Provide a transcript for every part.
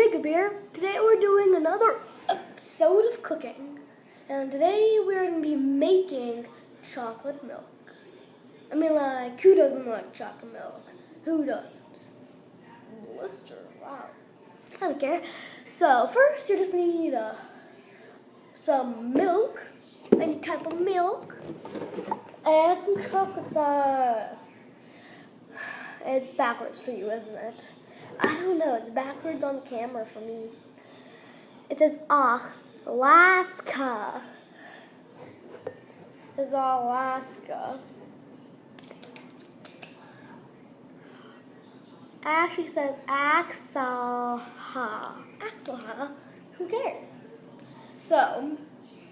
Jacob here. Today we're doing another episode of cooking. And today we're going to be making chocolate milk. I mean, like, who doesn't like chocolate milk? Who doesn't? Blister, wow. I don't care. So, first you just need some milk, any type of milk, and some chocolate sauce. It's backwards for you, isn't it? I don't know, it's backwards on the camera for me. It says Alaska. It says Alaska. It actually says Axelha. Axelha? Who cares? So,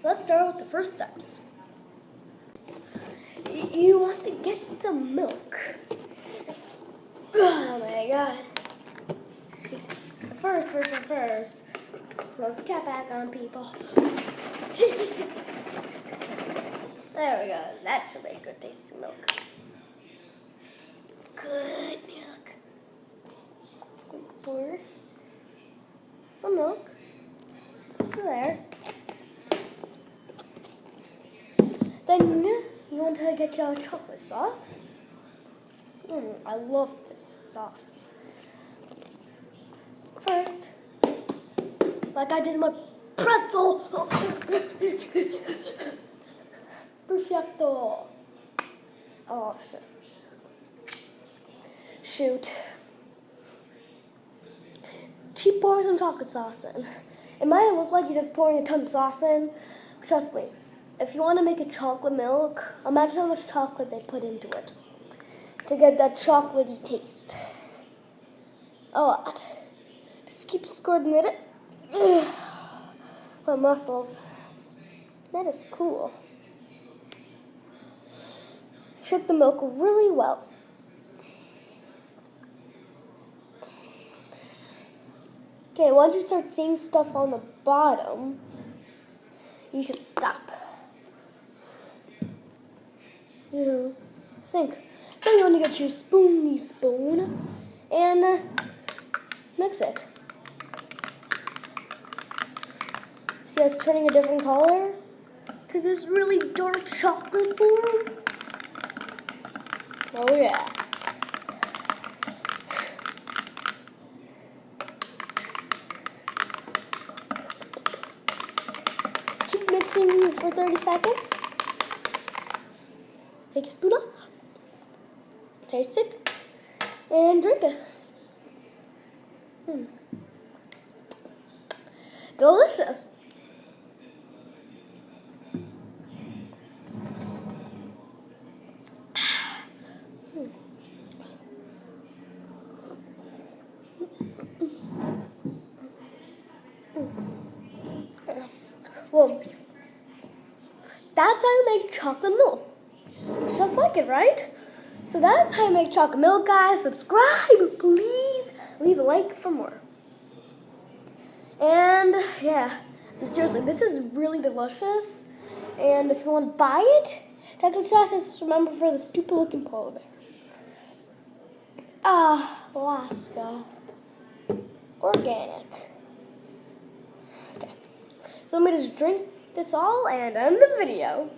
let's start with the first steps. You want to get some milk. Oh my god. First, close the cap back on, people. There we go. That should make good tasting milk. Good milk. Pour some milk there. Then you want to get your chocolate sauce. I love this sauce. First, like I did my pretzel. Perfecto. Oh, shit. Shoot. Keep pouring some chocolate sauce in. It might look like you're just pouring a ton of sauce in. Trust me, if you want to make a chocolate milk, imagine how much chocolate they put into it to get that chocolatey taste. A lot. Just keep squirting it. My muscles. That is cool. Shake the milk really well. Okay, once you start seeing stuff on the bottom, you should stop. You sink. So you want to get your spoon and mix it. See how it's turning a different color to this really dark chocolate form? Oh yeah. Just keep mixing for 30 seconds. Take your spoon up, taste it, and drink it. Delicious. Well, that's how you make chocolate milk. Just like it, right? So that's how you make chocolate milk, guys. Subscribe, please. Leave a like for more. And yeah, seriously, this is really delicious. And if you want to buy it, chocolate sauce is, remember, for the stupid looking polar bear. Alaska. Organic. Okay. So let me just drink this all and end the video.